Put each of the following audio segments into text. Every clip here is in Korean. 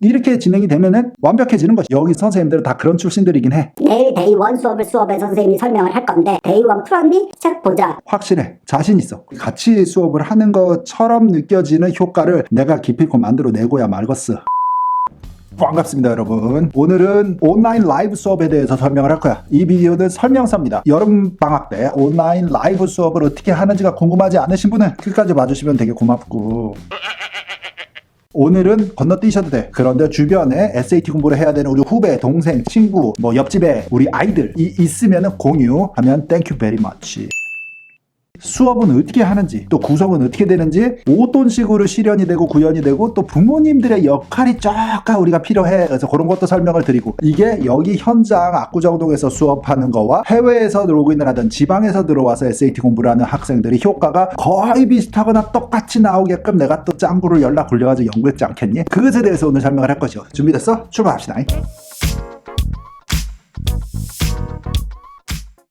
이렇게 진행이 되면은 완벽해지는 것이. 여기 선생님들은 다 그런 출신들이긴 해. 내일 데이 1 수업에 선생님이 설명을 할 건데 데이 1 풀었니? 책 보자. 확실해. 자신 있어. 같이 수업을 하는 것처럼 느껴지는 효과를 내가 기필코 만들어내고야 말겠어. 반갑습니다 여러분. 오늘은 온라인 라이브 수업에 대해서 설명을 할 거야. 이 비디오는 설명서입니다. 여름방학 때 온라인 라이브 수업을 어떻게 하는지가 궁금하지 않으신 분은 끝까지 봐주시면 되게 고맙고, 오늘은 건너뛰셔도 돼. 그런데 주변에 SAT 공부를 해야 되는 우리 후배, 동생, 친구, 뭐 옆집에 우리 아이들이 있으면 공유하면 thank you very much. 수업은 어떻게 하는지, 또 구성은 어떻게 되는지, 어떤 식으로 실현이 되고 구현이 되고, 또 부모님들의 역할이 조금 우리가 필요해. 그래서 그런 것도 설명을 드리고, 이게 여기 현장 압구정동에서 수업하는 거와 해외에서 로그인을 하든 지방에서 들어와서 SAT 공부를 하는 학생들이 효과가 거의 비슷하거나 똑같이 나오게끔 내가 또 짱구를 연락 굴려가지고 연구했지 않겠니? 그것에 대해서 오늘 설명을 할 것이요. 준비됐어? 출발합시다.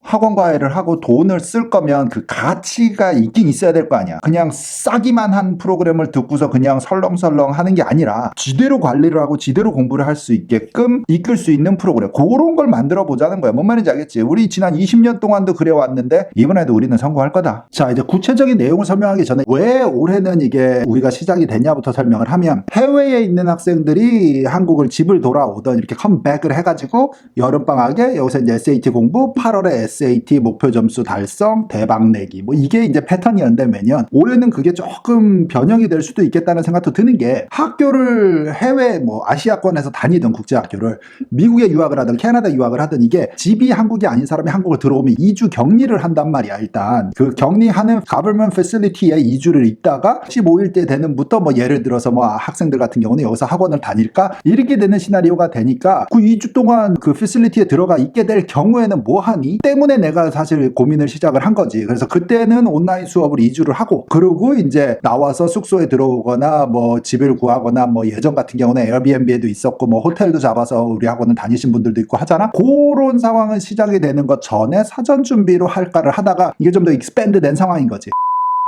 학원 과외를 하고 돈을 쓸 거면 그 가치가 있긴 있어야 될 거 아니야. 그냥 싸기만 한 프로그램을 듣고서 그냥 설렁설렁 하는 게 아니라 지대로 관리를 하고 지대로 공부를 할 수 있게끔 이끌 수 있는 프로그램, 그런 걸 만들어 보자는 거야. 뭔 말인지 알겠지? 우리 지난 20년 동안도 그래왔는데 이번에도 우리는 성공할 거다. 자, 이제 구체적인 내용을 설명하기 전에 왜 올해는 이게 우리가 시작이 됐냐부터 설명을 하면, 해외에 있는 학생들이 한국을 집을 돌아오던 이렇게 컴백을 해가지고 여름방학에 여기서 이제 SAT 공부, 8월에 SAT 목표 점수 달성, 대박 내기, 뭐 이게 이제 패턴이었는데 매년, 올해는 그게 조금 변형이 될 수도 있겠다는 생각도 드는 게, 학교를 해외 뭐 아시아권에서 다니던 국제학교를 미국에 유학을 하든 캐나다 유학을 하든 이게 집이 한국이 아닌 사람이 한국을 들어오면 2주 격리를 한단 말이야. 일단 그 격리하는 government facility에 2주를 있다가 15일 때 되는부터 뭐 예를 들어서 뭐 학생들 같은 경우는 여기서 학원을 다닐까 이렇게 되는 시나리오가 되니까, 그 2주 동안 그 facility에 들어가 있게 될 경우에는 뭐 하니? 때문에 내가 사실 고민을 시작을 한 거지. 그래서 그때는 온라인 수업을 2주를 하고, 그리고 이제 나와서 숙소에 들어오거나 뭐 집을 구하거나, 뭐 예전 같은 경우는 에어비앤비에도 있었고 뭐 호텔도 잡아서 우리 학원은 다니신 분들도 있고 하잖아. 그런 상황은 시작이 되는 것 전에 사전 준비로 할까를 하다가 이게 좀 더 익스밴드 된 상황인 거지.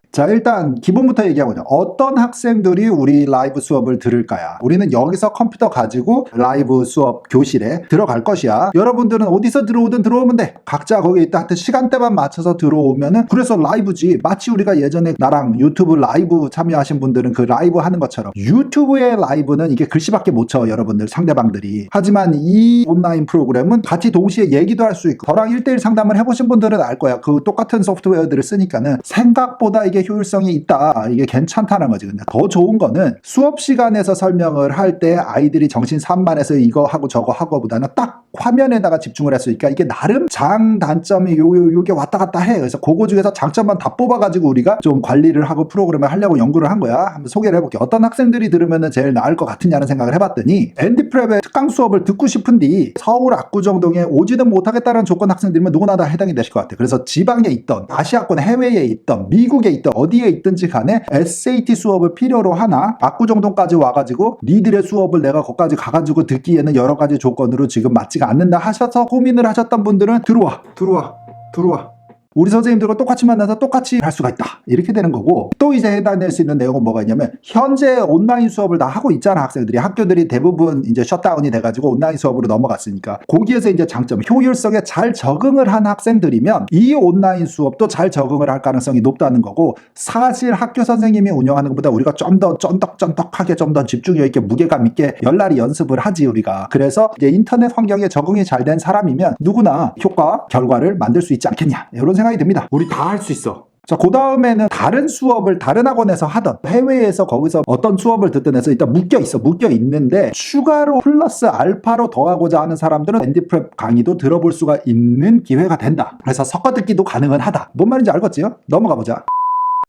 자, 일단 기본부터 얘기하고요. 어떤 학생들이 우리 라이브 수업을 들을까야? 우리는 여기서 컴퓨터 가지고 라이브 수업 교실에 들어갈 것이야. 여러분들은 어디서 들어오든 들어오면 돼. 각자 거기 있다 하여튼 시간대만 맞춰서 들어오면은, 그래서 라이브지. 마치 우리가 예전에 나랑 유튜브 라이브 참여하신 분들은 그 라이브 하는 것처럼, 유튜브의 라이브는 이게 글씨밖에 못 쳐, 여러분들 상대방들이. 하지만 이 온라인 프로그램은 같이 동시에 얘기도 할 수 있고, 저랑 1대1 상담을 해보신 분들은 알 거야. 그 똑같은 소프트웨어들을 쓰니까는 생각보다 이게 효율성이 있다, 이게 괜찮다는 거지. 근데 더 좋은 거는 수업 시간에서 설명을 할 때 아이들이 정신 산만해서 이거 하고 저거 하고보다는 딱 화면에다가 집중을 할 수 있으니까 이게 나름 장단점이 요게 왔다 갔다 해. 그래서 그거 중에서 장점만 다 뽑아가지고 우리가 좀 관리를 하고 프로그램을 하려고 연구를 한 거야. 한번 소개를 해볼게. 어떤 학생들이 들으면 제일 나을 것 같으냐는 생각을 해봤더니, 앤디프랩의 특강 수업을 듣고 싶은데 서울 압구정동에 오지는 못하겠다는 조건 학생들이면 누구나 다 해당이 되실 것 같아. 그래서 지방에 있던, 아시아권 해외에 있던, 미국에 있던, 어디에 있든지 간에 SAT 수업을 필요로 하나 압구정동까지 와가지고 니들의 수업을 내가 거기까지 가가지고 듣기에는 여러 가지 조건으로 지금 맞지가 않는다 하셔서 고민을 하셨던 분들은 들어와. 우리 선생님들과 똑같이 만나서 똑같이 할 수가 있다, 이렇게 되는 거고, 또 이제 해당될 수 있는 내용은 뭐가 있냐면, 현재 온라인 수업을 다 하고 있잖아. 학생들이, 학교들이 대부분 이제 셧다운이 돼가지고 온라인 수업으로 넘어갔으니까, 거기에서 이제 장점, 효율성에 잘 적응을 한 학생들이면 이 온라인 수업도 잘 적응을 할 가능성이 높다는 거고, 사실 학교 선생님이 운영하는 것보다 우리가 좀 더 쫀득쫀득하게, 좀 더 집중력 있게, 무게감 있게 열날이 연습을 하지 우리가. 그래서 이제 인터넷 환경에 적응이 잘 된 사람이면 누구나 효과, 결과를 만들 수 있지 않겠냐, 이런 생각이 듭니다. 우리 다 할 수 있어. 자, 그 다음에는 다른 수업을 다른 학원에서 하던, 해외에서 거기서 어떤 수업을 듣든 해서 일단 묶여 있는데, 추가로 플러스 알파로 더하고자 하는 사람들은 앤디프랩 강의도 들어볼 수가 있는 기회가 된다. 그래서 섞어 듣기도 가능은 하다. 뭔 말인지 알겠지요? 넘어가 보자.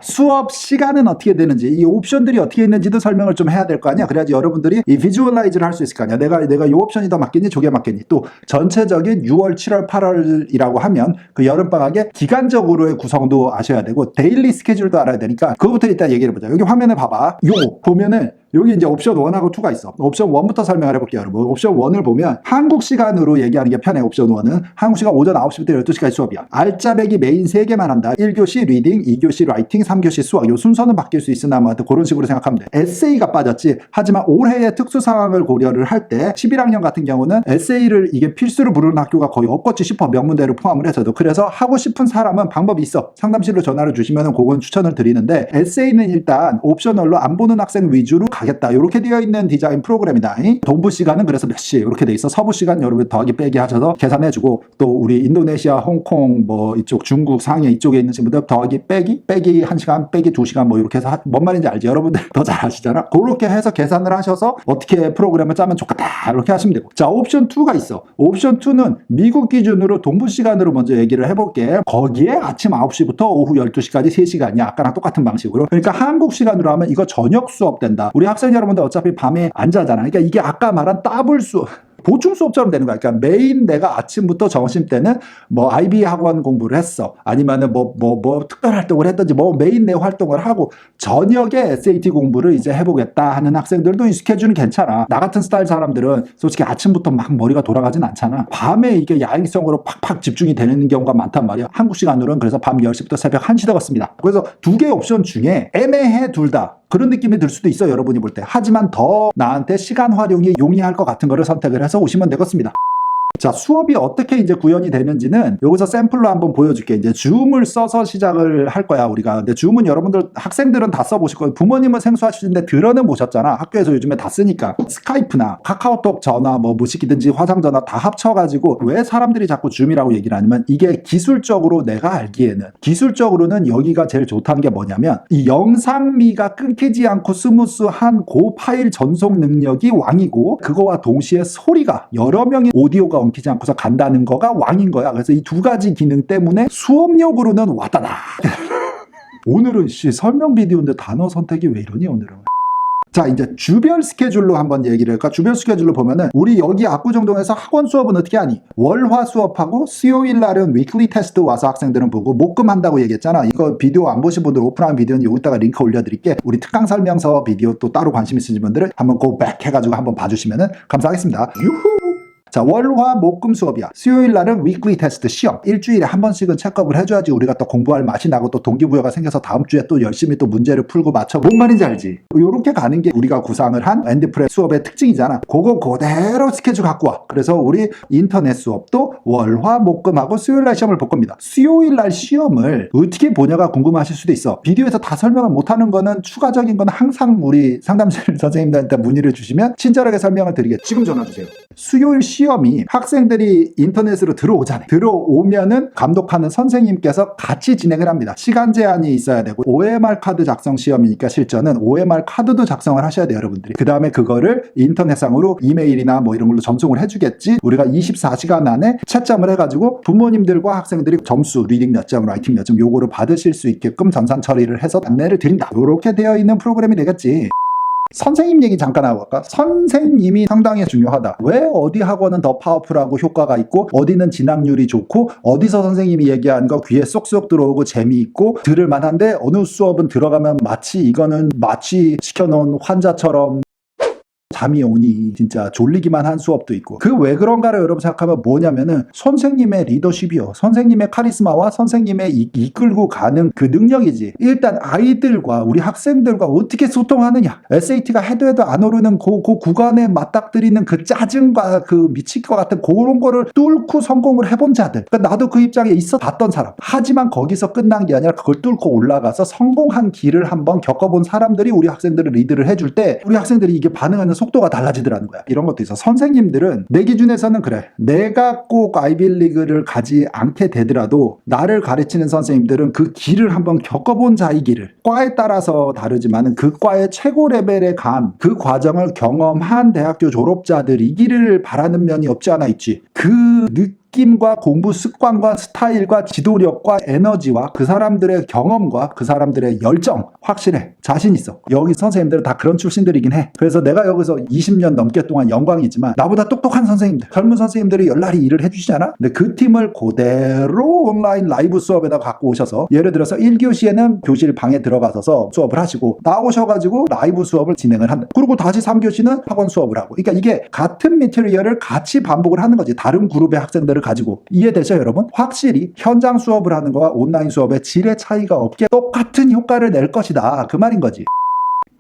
수업 시간은 어떻게 되는지, 이 옵션들이 어떻게 있는지도 설명을 좀 해야 될 거 아니야. 그래야지 여러분들이 이 비주얼라이즈를 할 수 있을 거 아니야. 내가 이 옵션이 더 맞겠니, 저게 맞겠니. 또 전체적인 6월, 7월, 8월이라고 하면 그 여름방학의 기간적으로의 구성도 아셔야 되고, 데일리 스케줄도 알아야 되니까 그거부터 일단 얘기를 해보자. 여기 화면에 봐봐. 요거 보면은 여기 이제 옵션 1하고 2가 있어. 옵션 1부터 설명을 해볼게요, 여러분. 옵션 1을 보면 한국 시간으로 얘기하는 게 편해. 옵션 1은 한국 시간 오전 9시부터 12시까지 수업이야. 알짜배기 메인 3개만 한다. 1교시 리딩, 2교시 라이팅, 3교시 수학 요 순서는 바뀔 수 있으나 뭐 그런 식으로 생각하면 돼. 에세이가 빠졌지. 하지만 올해의 특수 상황을 고려를 할 때 11학년 같은 경우는 에세이를 이게 필수로 부르는 학교가 거의 없겠지 싶어. 명문대를 포함을 해서도. 그래서 하고 싶은 사람은 방법이 있어. 상담실로 전화를 주시면 그건 추천을 드리는데 에세이는 일단 옵셔널로 안 보는 학생 위주로 가겠다. 이렇게 되어 있는 디자인 프로그램이다. 동부 시간은 그래서 몇 시 이렇게 돼 있어. 서부 시간 여러분 더하기 빼기 하셔서 계산해주고 또 우리 인도네시아, 홍콩 뭐 이쪽 중국, 상해 이쪽에 있는 친구들 더하기 빼기 1시간 빼기 2시간 뭐 이렇게 해서 뭔 말인지 알지? 여러분들 더 잘 아시잖아. 그렇게 해서 계산을 하셔서 어떻게 프로그램을 짜면 좋겠다 이렇게 하시면 되고. 자, 옵션 2가 있어. 옵션 2는 미국 기준으로 동부 시간으로 먼저 얘기를 해볼게. 거기에 아침 9시부터 오후 12시까지 3시간이야. 아까랑 똑같은 방식으로. 그러니까 한국 시간으로 하면 이거 저녁 수업 된다. 우리 학생 여러분들 어차피 밤에 안 자잖아. 그러니까 이게 아까 말한 더블 수업, 보충 수업처럼 되는 거야. 그러니까 메인 내가 아침부터 점심 때는 뭐 IB 학원 공부를 했어. 아니면은 뭐 특별 활동을 했든지 뭐 메인 내 활동을 하고 저녁에 SAT 공부를 이제 해보겠다 하는 학생들도 이 스케줄은 괜찮아. 나 같은 스타일 사람들은 솔직히 아침부터 막 머리가 돌아가진 않잖아. 밤에 이게 야행성으로 팍팍 집중이 되는 경우가 많단 말이야. 한국 시간으로는 그래서 밤 10시부터 새벽 1시 되었습니다. 그래서 두 개의 옵션 중에 애매해 둘 다. 그런 느낌이 들 수도 있어요, 여러분이 볼 때. 하지만 더 나한테 시간 활용이 용이할 것 같은 거를 선택을 해서 오시면 되겠습니다. 자, 수업이 어떻게 이제 구현이 되는지는 여기서 샘플로 한번 보여줄게. 이제 줌을 써서 시작을 할 거야, 우리가. 근데 줌은 여러분들, 학생들은 다 써보실 거예요. 부모님은 생소하시는데 들어는 보셨잖아. 학교에서 요즘에 다 쓰니까. 스카이프나 카카오톡 전화, 뭐 무식이든지 화상 전화 다 합쳐가지고 왜 사람들이 자꾸 줌이라고 얘기를 하냐면 이게 기술적으로 내가 알기에는 기술적으로는 여기가 제일 좋다는 게 뭐냐면 이 영상미가 끊기지 않고 스무스한 고 파일 전송 능력이 왕이고 그거와 동시에 소리가 여러 명의 오디오가 엉키지 않고서 간다는 거가 왕인 거야. 그래서 이 두 가지 기능 때문에 수업용으로는 왔다다. 오늘은 설명 비디오인데 단어 선택이 왜 이러니 오늘은. 자, 이제 주별 스케줄로 한번 얘기를 할까? 주별 스케줄로 보면은 우리 여기 압구정동에서 학원 수업은 어떻게 하니? 월화 수업하고 수요일 날은 위클리 테스트 와서 학생들은 보고 목금한다고 얘기했잖아. 이거 비디오 안 보신 분들 오프라인 비디오는 여기다가 링크 올려드릴게. 우리 특강 설명서 비디오 또 따로 관심 있으신 분들은 한번 go back 해가지고 한번 봐주시면은 감사하겠습니다. 유후! 자, 월화 목금 수업이야. 수요일 날은 위클리 테스트 시험. 일주일에 한 번씩은 체크업을 해줘야지 우리가 또 공부할 맛이 나고 또 동기부여가 생겨서 다음 주에 또 열심히 또 문제를 풀고 맞춰. 뭔 말인지 알지? 요렇게 가는 게 우리가 구상을 한 엔드프랩 수업의 특징이잖아. 그거 그대로 스케줄 갖고 와. 그래서 우리 인터넷 수업도 월화 목금하고 수요일 날 시험을 볼 겁니다. 수요일 날 시험을 어떻게 보냐가 궁금하실 수도 있어. 비디오에서 다 설명을 못하는 거는 추가적인 건 항상 우리 상담실 선생님들한테 문의를 주시면 친절하게 설명을 드리겠습니다. 지금 전화 주세요. 수요일 시험이 학생들이 인터넷으로 들어오잖아요. 들어오면은 감독하는 선생님께서 같이 진행을 합니다. 시간 제한이 있어야 되고 OMR 카드 작성 시험이니까 실전은 OMR 카드도 작성을 하셔야 돼요, 여러분들이. 그 다음에 그거를 인터넷상으로 이메일이나 뭐 이런 걸로 전송을 해주겠지. 우리가 24시간 안에 채점을 해가지고 부모님들과 학생들이 점수, 리딩 몇 점, 라이팅 몇 점 요거를 받으실 수 있게끔 전산 처리를 해서 안내를 드린다. 이렇게 되어 있는 프로그램이 되겠지. 선생님 얘기 잠깐 하고 갈까? 선생님이 상당히 중요하다. 왜 어디 학원은 더 파워풀하고 효과가 있고 어디는 진학률이 좋고 어디서 선생님이 얘기하는 거 귀에 쏙쏙 들어오고 재미있고 들을 만한데 어느 수업은 들어가면 마치 이거는 마취 시켜놓은 환자처럼 잠이 오니 진짜 졸리기만 한 수업도 있고 그 왜 그런가를 여러분 생각하면 뭐냐면은 선생님의 리더십이요. 선생님의 카리스마와 선생님의 이끌고 가는 그 능력이지. 일단 아이들과 우리 학생들과 어떻게 소통하느냐. SAT가 해도 안 오르는 그 구간에 맞닥뜨리는 그 짜증과 그 미칠 것 같은 그런 거를 뚫고 성공을 해본 자들. 그러니까 나도 그 입장에 있어 봤던 사람. 하지만 거기서 끝난 게 아니라 그걸 뚫고 올라가서 성공한 길을 한번 겪어본 사람들이 우리 학생들을 리드를 해줄 때 우리 학생들이 이게 반응하는 속도가 달라지더라는 거야. 이런 것도 있어. 선생님들은 내 기준에서는 그래. 내가 꼭 아이빌리그를 가지 않게 되더라도 나를 가르치는 선생님들은 그 길을 한번 겪어본 자이기를 과에 따라서 다르지만 그 과의 최고 레벨에 간 그 과정을 경험한 대학교 졸업자들이기를 바라는 면이 없지 않아 있지. 그 느낌과 공부 습관과 스타일과 지도력과 에너지와 그 사람들의 경험과 그 사람들의 열정 확실해. 자신 있어. 여기 선생님들은 다 그런 출신들이긴 해. 그래서 내가 여기서 20년 넘게 동안 영광이지만 나보다 똑똑한 선생님들, 젊은 선생님들이 열날이 일을 해주시잖아. 근데 그 팀을 그대로 온라인 라이브 수업에다 갖고 오셔서 예를 들어서 1교시에는 교실 방에 들어가서 수업을 하시고 나오셔가지고 라이브 수업을 진행을 한다. 그리고 다시 3교시는 학원 수업을 하고. 그러니까 이게 같은 매티리얼을 같이 반복을 하는 거지. 다른 그룹의 학생들을 것들을 가지고 이해되죠 여러분? 확실히 현장 수업을 하는 거와 온라인 수업의 질의 차이가 없게 똑같은 효과를 낼 것이다 그 말인 거지.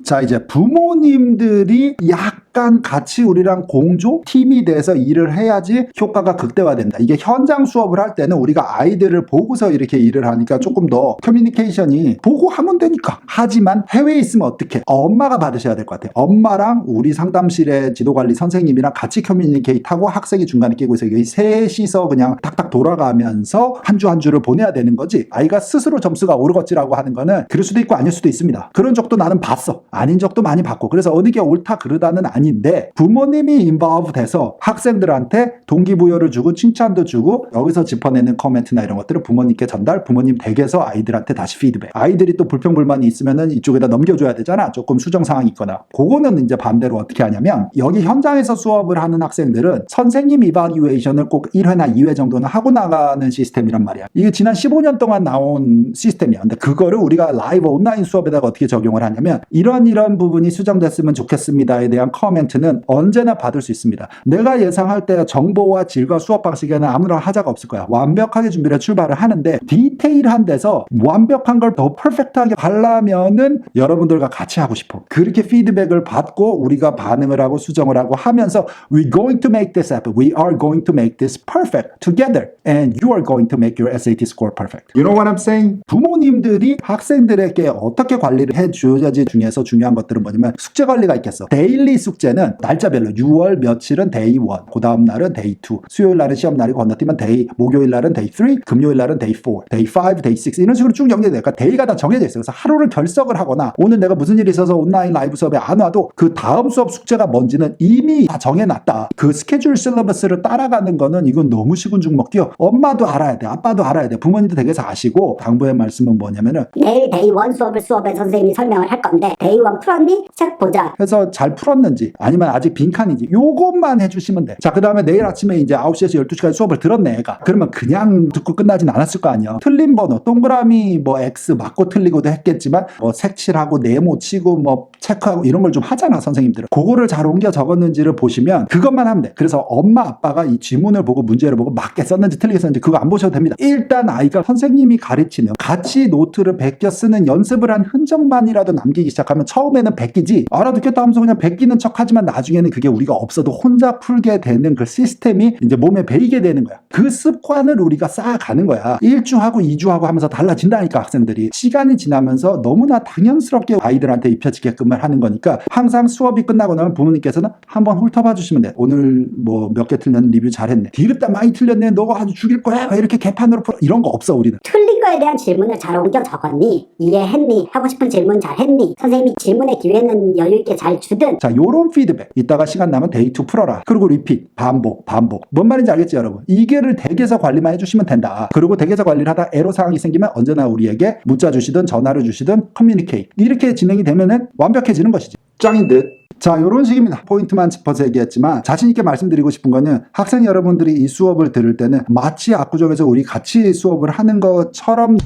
자, 이제 부모님들이 약간 같이 우리랑 공조 팀이 돼서 일을 해야지 효과가 극대화된다. 이게 현장 수업을 할 때는 우리가 아이들을 보고서 이렇게 일을 하니까 조금 더 커뮤니케이션이 보고 하면 되니까. 하지만 해외에 있으면 어떻게? 엄마가 받으셔야 될 것 같아요. 엄마랑 우리 상담실의 지도관리 선생님이랑 같이 커뮤니케이트하고 학생이 중간에 끼고 있어요. 이 셋이서 그냥 탁탁 돌아가면서 한 주 한 주를 보내야 되는 거지. 아이가 스스로 점수가 오르겠지라고 하는 거는 그럴 수도 있고 아닐 수도 있습니다. 그런 적도 나는 봤어. 아닌 적도 많이 봤고. 그래서 어느 게 옳다 그르다는 아닌데 부모님이 인볼브 돼서 학생들한테 동기부여를 주고 칭찬도 주고 여기서 짚어내는 코멘트나 이런 것들을 부모님께 전달, 부모님 댁에서 아이들한테 다시 피드백. 아이들이 또 불평불만이 있으면은 이쪽에다 넘겨줘야 되잖아. 조금 수정 사항이 있거나. 그거는 이제 반대로 어떻게 하냐면 여기 현장에서 수업을 하는 학생들은 선생님 이바류에이션을 꼭 1회나 2회 정도는 하고 나가는 시스템이란 말이야. 이게 지난 15년 동안 나온 시스템이야. 근데 그거를 우리가 라이브 온라인 수업에다가 어떻게 적용을 하냐면 이런 부분이 수정됐으면 좋겠습니다에 대한 커멘트는 언제나 받을 수 있습니다. 내가 예상할 때 정보와 질과 수업 방식에는 아무런 하자가 없을 거야. 완벽하게 준비를 해 출발을 하는데 디테일한 데서 완벽한 걸 더 퍼펙트하게 하려면은 여러분들과 같이 하고 싶어. 그렇게 피드백을 받고 우리가 반응을 하고 수정을 하고 하면서 We're going to make this happen. We are going to make this perfect together. And you are going to make your SAT score perfect. You know what I'm saying? 부모님들이 학생들에게 어떻게 관리를 해줘야지 중에서 중요한 것들은 뭐냐면 숙제 관리가 있겠어. 데일리 숙제는 날짜별로 6월 며칠은 데이 1, 그 다음 날은 데이 2, 수요일 날은 시험 날이고 건너뛰면 데이, 목요일 날은 데이 3, 금요일 날은 데이 4, 데이 5, 데이 6 이런 식으로 쭉 연결되니까 데이가 다 정해져 있어요. 그래서 하루를 결석을 하거나 오늘 내가 무슨 일이 있어서 온라인 라이브 수업에 안 와도 그 다음 수업 숙제가 뭔지는 이미 다 정해놨다. 그 스케줄 실러버스를 따라가는 거는 이건 너무 시군죽먹기요. 엄마도 알아야 돼. 아빠도 알아야 돼. 부모님도 댁에서 아시고 당부의 말씀은 뭐냐면은 내일 데이 1 수업을 수업에 선생님이 설명을 할 건데 데이 1 풀었니? 책 보자. 해서 잘 풀었는지 아니면 아직 빈칸인지 요것만 해주시면 돼. 자, 그 다음에 내일 아침에 이제 9시에서 12시까지 수업을 들었네 애가. 그러면 그냥 듣고 끝나진 않았을 거 아니야. 틀린 번호 동그라미 뭐 X 맞고 틀리고도 했겠지만 뭐 색칠하고 네모 치고 뭐 체크하고 이런 걸 좀 하잖아 선생님들은. 그거를 잘 옮겨 적었는지를 보시면 그것만 하면 돼. 그래서 엄마 아빠가 이 지문을 보고 문제를 보고 맞게 썼는지 틀리게 썼는지 그거 안 보셔도 됩니다. 일단 아이가 선생님이 가르치는 같이 노트를 베껴 쓰는 연습을 한 흔적만이라도 남기기 시작하면 처음에는 베끼지 알아듣겠다 하면서 그냥 베끼는 척하지만 나중에는 그게 우리가 없어도 혼자 풀게 되는 그 시스템이 이제 몸에 배이게 되는 거야. 그 습관을 우리가 쌓아가는 거야. 1주하고 2주하고 하면서 달라진다니까 학생들이. 시간이 지나면서 너무나 당연스럽게 아이들한테 입혀지게끔 하는 거니까 항상 수업이 끝나고 나면 부모님께서는 한번 훑어봐 주시면 돼. 오늘 뭐 몇 개 틀렸는 리뷰 잘했네. 디귿다 많이 틀렸네. 너가 아주 죽일 거야. 왜 이렇게 개판으로 풀어. 이런 거 없어 우리는. 틀린 거에 대한 질문을 잘 옮겨 적었니? 이해했니? 하고 싶은 질문 잘 했니? 선생님이 질문의 기회는 여유있게 잘 주든. 자, 요런 피드백. 이따가 시간 나면 데이 2 풀어라. 그리고 리핏. 반복. 뭔 말인지 알겠지 여러분? 이게를 댁에서 관리만 해주시면 된다. 그리고 댁에서 관리를 하다 애로사항이 생기면 언제나 우리에게 문자 주시든 전화를 주시든 커뮤니케이트. 이렇게 진행이 되면은 완벽해지는 것이지. 짱인 듯. 자, 이런 식입니다. 포인트만 짚어서 얘기했지만 자신있게 말씀드리고 싶은 거는 학생 여러분들이 이 수업을 들을 때는 마치 압구정에서 우리 같이 수업을 하는 것처럼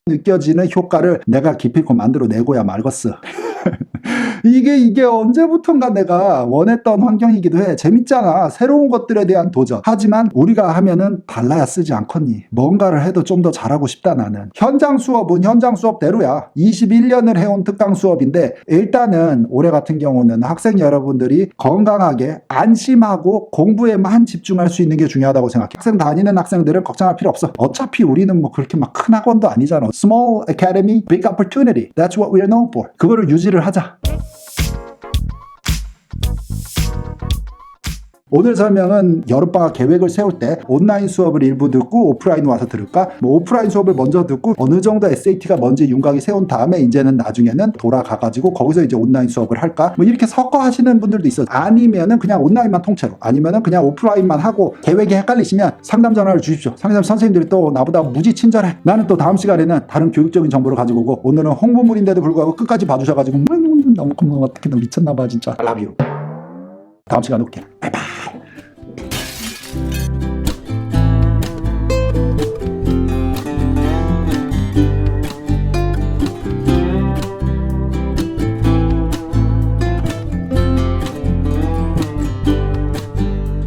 느껴지는 효과를 내가 기필코 만들어내고야 말겠어. 이게 언제부턴가 내가 원했던 환경이기도 해. 재밌잖아. 새로운 것들에 대한 도전. 하지만 우리가 하면은 달라야 쓰지 않겠니? 뭔가를 해도 좀 더 잘하고 싶다 나는. 현장 수업은 현장 수업대로야. 21년을 해온 특강 수업인데 일단은 올해 같은 경우는 학생 여러분들이 건강하게 안심하고 공부에만 집중할 수 있는 게 중요하다고 생각해. 학생 다니는 학생들은 걱정할 필요 없어. 어차피 우리는 뭐 그렇게 막 큰 학원도 아니잖아. Small academy, big opportunity. That's what we're known for. 그거를 유지를 하자. 오늘 설명은 여름방학 계획을 세울 때 온라인 수업을 일부 듣고 오프라인 와서 들을까? 뭐 오프라인 수업을 먼저 듣고 어느 정도 SAT가 뭔지 윤곽이 세운 다음에 이제는 나중에는 돌아가가지고 거기서 이제 온라인 수업을 할까? 뭐 이렇게 섞어 하시는 분들도 있어요. 아니면은 그냥 온라인만 통째로, 아니면은 그냥 오프라인만 하고 계획이 헷갈리시면 상담 전화를 주십시오. 상담 선생님들이 또 나보다 무지 친절해. 나는 또 다음 시간에는 다른 교육적인 정보를 가지고 오고 오늘은 홍보물인데도 불구하고 끝까지 봐주셔가지고 너무 고마워. 어떻게 너 미쳤나봐 진짜. I love you. 다음 시간에 올게. 바이바이.